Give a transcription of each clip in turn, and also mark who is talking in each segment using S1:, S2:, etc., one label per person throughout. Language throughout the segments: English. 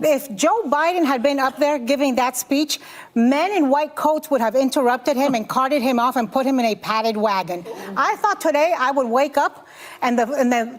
S1: If Joe Biden had been up there giving that speech, men in white coats would have interrupted him and carted him off and put him in a padded wagon. I thought today I would wake up and the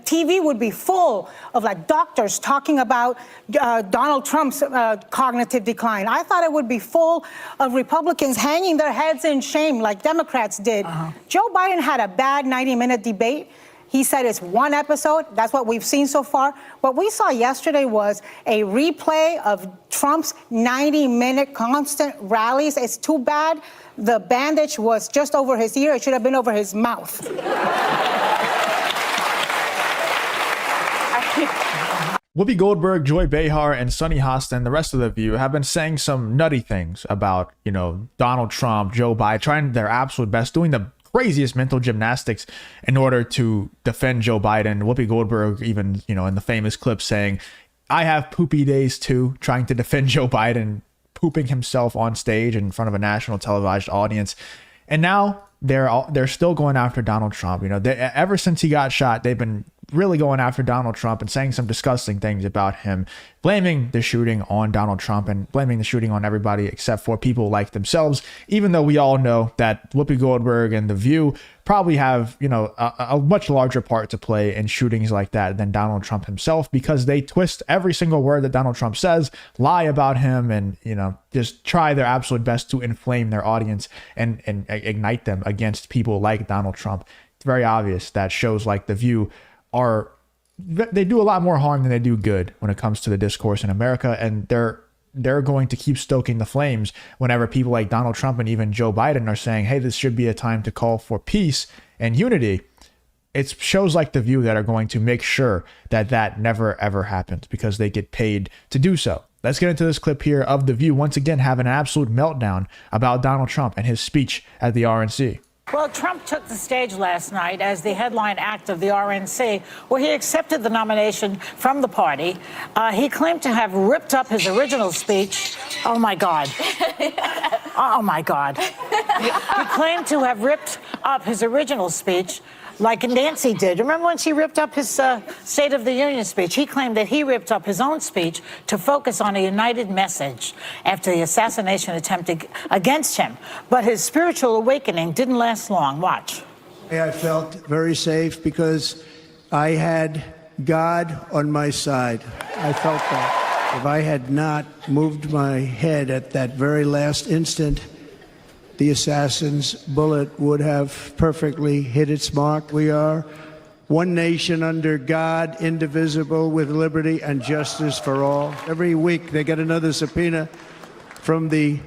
S1: TV would be full of like doctors talking about Donald Trump's cognitive decline. I thought it would be full of Republicans hanging their heads in shame like Democrats did. Joe Biden had a bad 90-minute debate. He said it's one episode. That's what we've seen so far. What we saw yesterday was a replay of Trump's 90-minute constant rallies. It's too bad the bandage was just over his ear. It should have been over his mouth.
S2: Whoopi Goldberg, Joy Behar, and Sunny Hostin, the rest of the View, have been saying some nutty things about, Donald Trump, Joe Biden, trying their absolute best, doing the craziest mental gymnastics in order to defend Joe Biden. Whoopi Goldberg even, in the famous clip saying, I have poopy days too, trying to defend Joe Biden, pooping himself on stage in front of a national televised audience. And now they're still going after Donald Trump. Ever since he got shot, they've been really going after Donald Trump and saying some disgusting things about him, blaming the shooting on Donald Trump and blaming the shooting on everybody except for people like themselves, even though we all know that Whoopi Goldberg and The View probably have, a much larger part to play in shootings like that than Donald Trump himself, because they twist every single word that Donald Trump says, lie about him, and, just try their absolute best to inflame their audience and ignite them against people like Donald Trump. It's very obvious that shows like The View they do a lot more harm than they do good when it comes to the discourse in America, and they're going to keep stoking the flames whenever people like Donald Trump and even Joe Biden are saying, hey, this should be a time to call for peace and unity. It's shows like The View that are going to make sure that never ever happens, because they get paid to do so. Let's get into this clip here of The View once again having an absolute meltdown about Donald Trump and his speech at the RNC.
S3: Well, Trump took the stage last night as the headline act of the RNC, where he accepted the nomination from the party. He claimed to have ripped up his original speech. Oh, my God. Oh, my God. He claimed to have ripped up his original speech like Nancy did. Remember when she ripped up his State of the Union speech? He claimed that he ripped up his own speech to focus on a united message after the assassination attempt against him. But his spiritual awakening didn't last long. Watch.
S4: I felt very safe because I had God on my side. I felt that. If I had not moved my head at that very last instant, the assassin's bullet would have perfectly hit its mark. We are one nation under God, indivisible, with liberty and justice for all. Every week they get another subpoena from the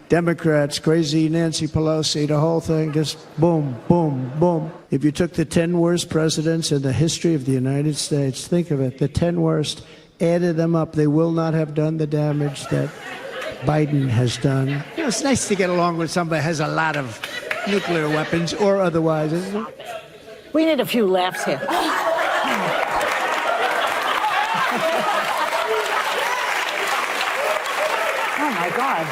S4: Democrats, crazy Nancy Pelosi, the whole thing, just boom, boom, boom. If you took the 10 worst presidents in the history of the United States, think of it, the 10 worst, added them up, they will not have done the damage that Biden has done. It's nice to get along with somebody who has a lot of nuclear weapons or otherwise, isn't it?
S3: We need a few laughs here. Oh, my God.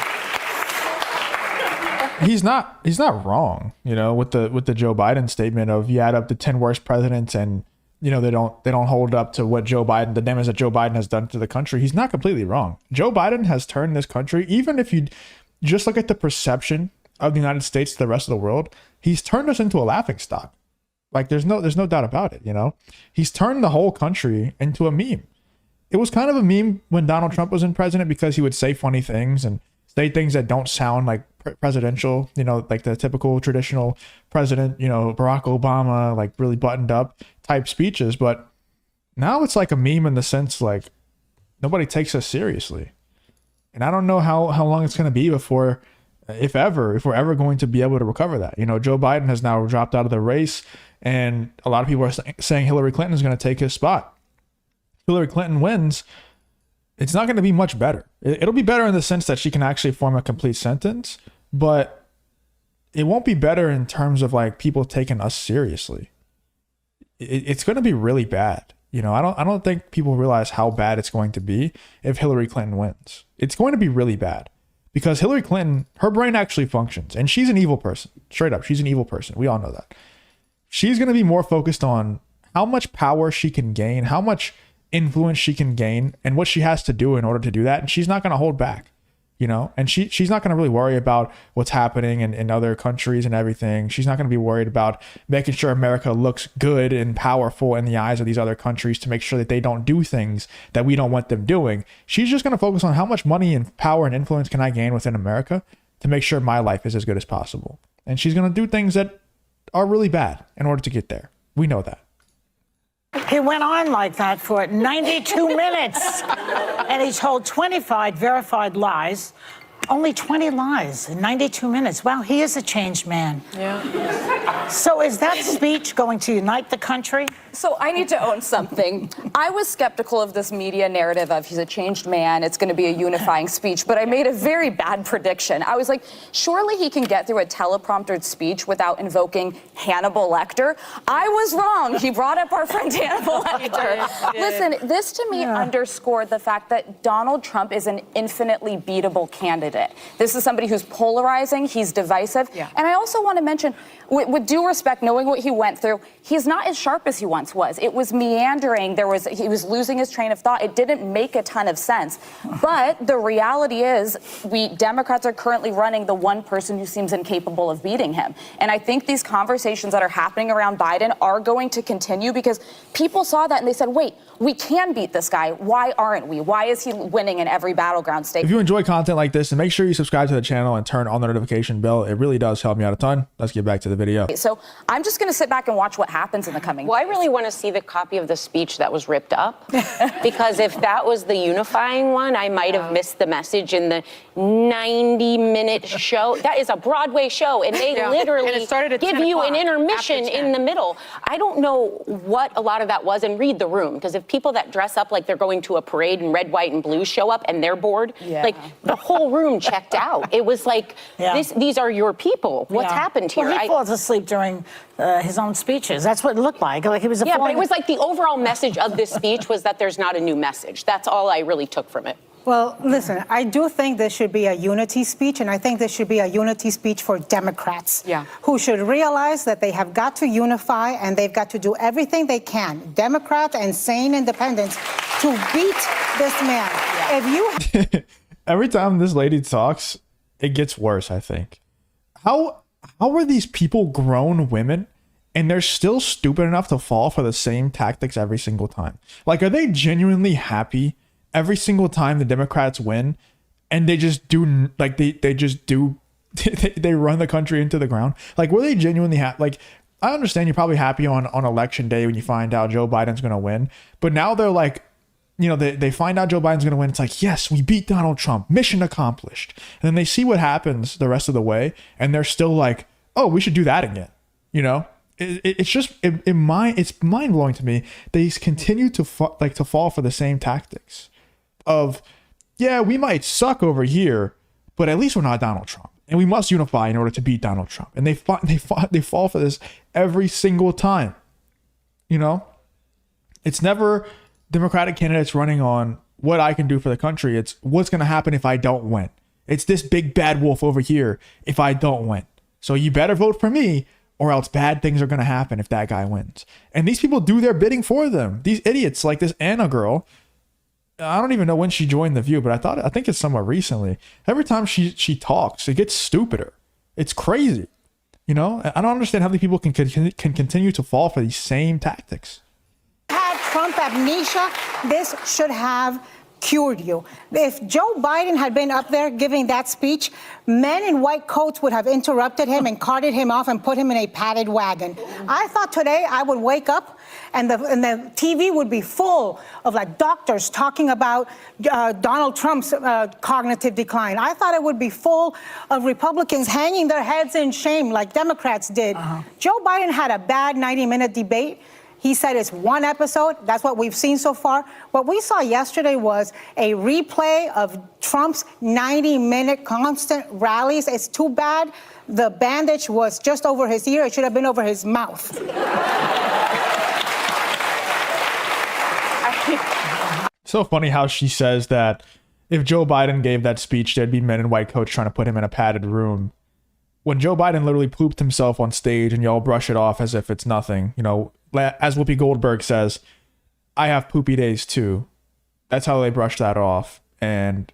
S2: He's not wrong, with the Joe Biden statement of you add up the 10 worst presidents and they don't hold up to what the damage that Joe Biden has done to the country. He's not completely wrong. Joe Biden has turned this country, even if you just look at the perception of the United States to the rest of the world, he's turned us into a laughingstock. Like there's no doubt about it. He's turned the whole country into a meme. It was kind of a meme when Donald Trump was in president, because he would say funny things and say things that don't sound like presidential, like the typical traditional president, Barack Obama, like really buttoned up type speeches. But now it's like a meme in the sense like nobody takes us seriously. And I don't know how long it's going to be before, if we're ever going to be able to recover that. Joe Biden has now dropped out of the race, and a lot of people are saying Hillary Clinton is going to take his spot. Hillary Clinton wins, it's not going to be much better. It'll be better in the sense that she can actually form a complete sentence, but it won't be better in terms of like people taking us seriously. It's going to be really bad. I don't think people realize how bad it's going to be if Hillary Clinton wins. It's going to be really bad, because Hillary Clinton, her brain actually functions, and she's an evil person. Straight up, she's an evil person. We all know that. She's going to be more focused on how much power she can gain, how much influence she can gain and what she has to do in order to do that. And she's not going to hold back, you know, and she's not going to really worry about what's happening in other countries and everything. She's not going to be worried about making sure America looks good and powerful in the eyes of these other countries to make sure that they don't do things that we don't want them doing. She's just going to focus on how much money and power and influence can I gain within America to make sure my life is as good as possible. And she's going to do things that are really bad in order to get there. We know that.
S3: He went on like that for 92 minutes, and he told 25 verified lies. Only 20 lies in 92 minutes. Wow, he is a changed man. Yeah. So is that speech going to unite the country?
S5: So I need to own something. I was skeptical of this media narrative of he's a changed man, it's going to be a unifying speech, but I made a very bad prediction. I was like, surely he can get through a telepromptered speech without invoking Hannibal Lecter. I was wrong. He brought up our friend Hannibal Lecter. Listen, this to me underscored the fact that Donald Trump is an infinitely beatable candidate. This is somebody who's polarizing, he's divisive. Yeah. And I also want to mention, with due respect, knowing what he went through, he's not as sharp as he once was. It was meandering. He was losing his train of thought. It didn't make a ton of sense. But the reality is, Democrats are currently running the one person who seems incapable of beating him. And I think these conversations that are happening around Biden are going to continue because people saw that and they said, wait, we can beat this guy. Why aren't we? Why is he winning in every battleground state?
S2: If you enjoy content like this, then make sure you subscribe to the channel and turn on the notification bell. It really does help me out a ton. Let's get back to the video.
S5: So I'm just going to sit back and watch what happens in the coming
S6: Well, I really want to see the copy of the speech that was ripped up, because if that was the unifying one, I might have missed the message in the 90-minute show. That is a Broadway show, and they literally give you an intermission in the middle. I don't know what a lot of that was, and read the room, because if people that dress up like they're going to a parade in red, white, and blue show up and they're bored, like the whole room checked out. It was like, these are your people. What's happened here?
S3: Well, he falls asleep during his own speeches. That's what it looked like. Like he was.
S6: Yeah, but it was like the overall message of this speech was that there's not a new message. That's all I really took from it.
S1: Well, listen, I do think this should be a unity speech, and I think this should be a unity speech for Democrats who should realize that they have got to unify and they've got to do everything they can, Democrats and sane independents, to beat this man. If you
S2: every time this lady talks, it gets worse, I think. How are these people grown women and they're still stupid enough to fall for the same tactics every single time? Like, are they genuinely happy every single time the Democrats win and they just do, like, they just do, they run the country into the ground? Like, were they genuinely happy? Like, I understand you're probably happy on election day when you find out Joe Biden's going to win, but now they're like, you know, they find out Joe Biden's going to win. It's like, yes, we beat Donald Trump. Mission accomplished. And then they see what happens the rest of the way, and they're still like, oh, we should do that again. You know, it's just it's mind blowing to me. They continue to fall for the same tactics of, yeah, we might suck over here, but at least we're not Donald Trump, and we must unify in order to beat Donald Trump. And they fall for this every single time. You know, it's never Democratic candidates running on what I can do for the country. It's what's going to happen if I don't win. It's this big bad wolf over here if I don't win. So you better vote for me, or else bad things are going to happen if that guy wins. And these people do their bidding for them. These idiots, like this Anna girl, I don't even know when she joined The View, but I think it's somewhat recently. Every time she talks, it gets stupider. It's crazy. You know, I don't understand how many people can continue to fall for these same tactics.
S1: Trump amnesia, this should have cured you. If Joe Biden had been up there giving that speech, men in white coats would have interrupted him and carted him off and put him in a padded wagon. I thought today I would wake up and the TV would be full of like doctors talking about Donald Trump's cognitive decline. I thought it would be full of Republicans hanging their heads in shame like Democrats did. Joe Biden had a bad 90-minute debate. He said it's one episode. That's what we've seen so far. What we saw yesterday was a replay of Trump's 90-minute constant rallies. It's too bad the bandage was just over his ear. It should have been over his mouth.
S2: So funny how she says that if Joe Biden gave that speech, there'd be men in white coats trying to put him in a padded room. When Joe Biden literally pooped himself on stage and y'all brush it off as if it's nothing, you know, as Whoopi Goldberg says, I have poopy days too. That's how they brush that off. And,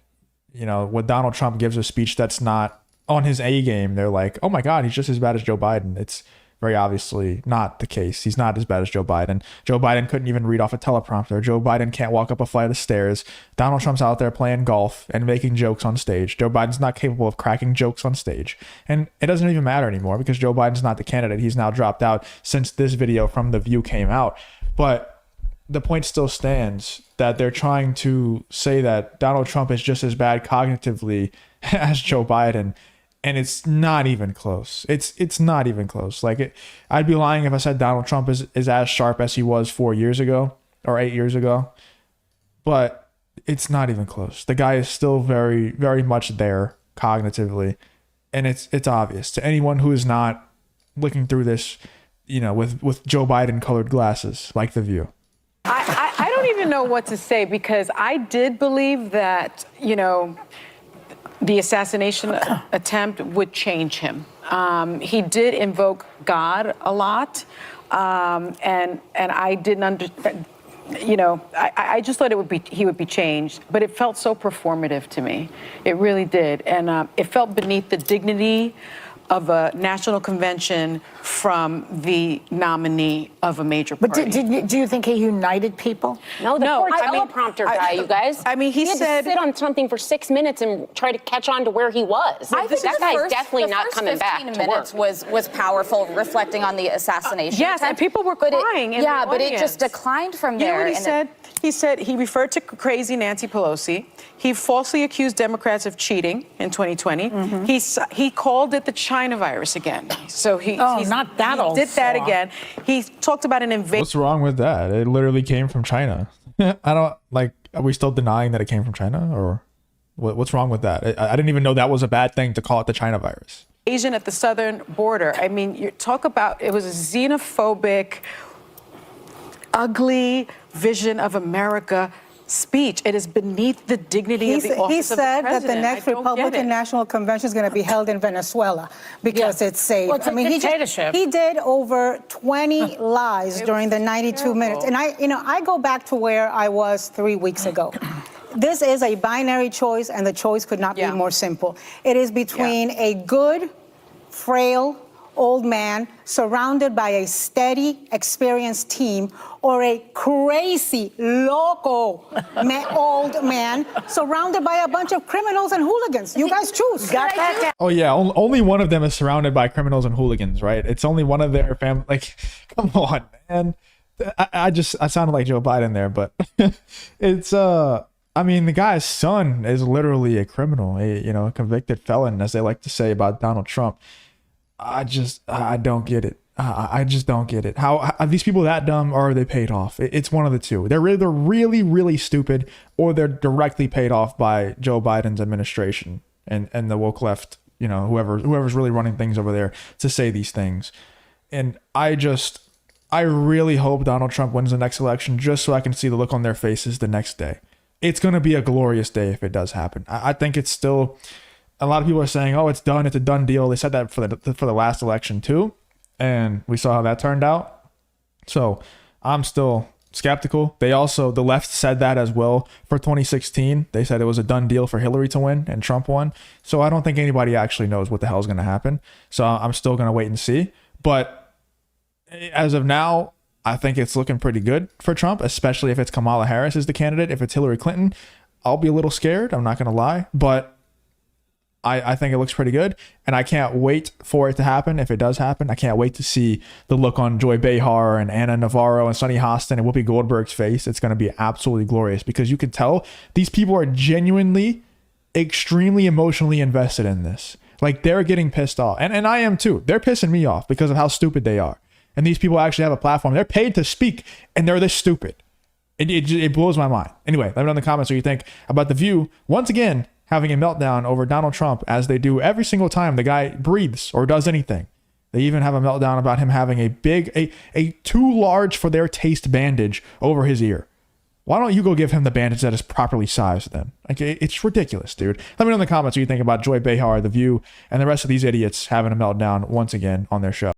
S2: you know, when Donald Trump gives a speech that's not on his A game, they're like, oh my God, he's just as bad as Joe Biden. It's very obviously not the case. He's not as bad as Joe Biden. Joe Biden couldn't even read off a teleprompter. Joe Biden can't walk up a flight of stairs. Donald Trump's out there playing golf and making jokes on stage. Joe Biden's not capable of cracking jokes on stage. And it doesn't even matter anymore because Joe Biden's not the candidate. He's now dropped out since this video from The View came out. But the point still stands that they're trying to say that Donald Trump is just as bad cognitively as Joe Biden. And it's not even close. It's not even close. Like, I'd be lying if I said Donald Trump is as sharp as he was 4 years ago or 8 years ago. But it's not even close. The guy is still very, very much there cognitively. And it's obvious to anyone who is not looking through this, you know, with Joe Biden colored glasses like The View.
S7: I don't even know what to say, because I did believe that, you know, the assassination attempt would change him. He did invoke God a lot, and I didn't understand. You know, I just thought he would be changed, but it felt so performative to me. It really did, and it felt beneath the dignity of a national convention from the nominee of a major party.
S3: But do you think he united people?
S6: No, poor teleprompter guy, you guys.
S7: I mean, he
S6: had
S7: said
S6: to sit on something for 6 minutes and try to catch on to where he was.
S5: I think
S6: that guy's definitely not coming back to work.
S5: The first 15 minutes was powerful, reflecting on the assassination.
S7: Yes, and
S5: attempt,
S7: people were
S5: but
S7: crying in the
S5: but it
S7: audience.
S5: just declined from
S7: You know
S5: there.
S7: what he said? He said he referred to crazy Nancy Pelosi. He falsely accused Democrats of cheating in 2020. He called it the China virus again. So he's
S3: not that old
S7: did that
S3: song.
S7: again. He talked about an invasion.
S2: What's wrong with that? It literally came from China. I don't like. Are we still denying that it came from China, or what's wrong with that? I didn't even know that was a bad thing to call it the China virus.
S7: Asian at the southern border. I mean, you talk about, it was a xenophobic, ugly vision of America speech. It is beneath the dignity of the office
S1: He
S7: of the
S1: said that the
S7: president.
S1: next
S7: I don't get
S1: Republican
S7: it.
S1: National Convention is going to be held in Venezuela because it's safe.
S3: Well, it's a dictatorship.
S1: He did over 20 lies during the 92 minutes. And I go back to where I was 3 weeks ago. This is a binary choice, and the choice could not be more simple. It is between a good, frail, old man surrounded by a steady, experienced team, or a crazy, loco old man surrounded by a bunch of criminals and hooligans. You guys choose.
S3: Got that?
S2: Oh yeah, only one of them is surrounded by criminals and hooligans, right? It's only one of their family. Like, come on, man. I sounded like Joe Biden there, but it's I mean, the guy's son is literally a criminal, a convicted felon, as they like to say about Donald Trump. I don't get it. I just don't get it. How are these people that dumb, or are they paid off? It's one of the two. They're really, really stupid, or they're directly paid off by Joe Biden's administration and the woke left, whoever's really running things over there to say these things. And I really hope Donald Trump wins the next election just so I can see the look on their faces the next day. It's going to be a glorious day if it does happen. I think it's still... A lot of people are saying, "Oh, it's done. It's a done deal." They said that for the last election too, and we saw how that turned out. So I'm still skeptical. The left said that as well for 2016. They said it was a done deal for Hillary to win and Trump won. So I don't think anybody actually knows what the hell is going to happen. So I'm still going to wait and see. But as of now, I think it's looking pretty good for Trump, especially if it's Kamala Harris as the candidate. If it's Hillary Clinton, I'll be a little scared. I'm not going to lie, but I think it looks pretty good, and I can't wait for it to happen. If it does happen, I can't wait to see the look on Joy Behar and Anna Navarro and Sonny Hostin and Whoopi Goldberg's face. It's going to be absolutely glorious because you can tell these people are genuinely, extremely emotionally invested in this. Like, they're getting pissed off, and I am too. They're pissing me off because of how stupid they are. And these people actually have a platform. They're paid to speak, and they're this stupid. It blows my mind. Anyway, let me know in the comments what you think about The View. Once again, having a meltdown over Donald Trump, as they do every single time the guy breathes or does anything. They even have a meltdown about him having a too large for their taste bandage over his ear. Why don't you go give him the bandage that is properly sized then? Like, it's ridiculous, dude. Let me know in the comments what you think about Joy Behar, The View, and the rest of these idiots having a meltdown once again on their show.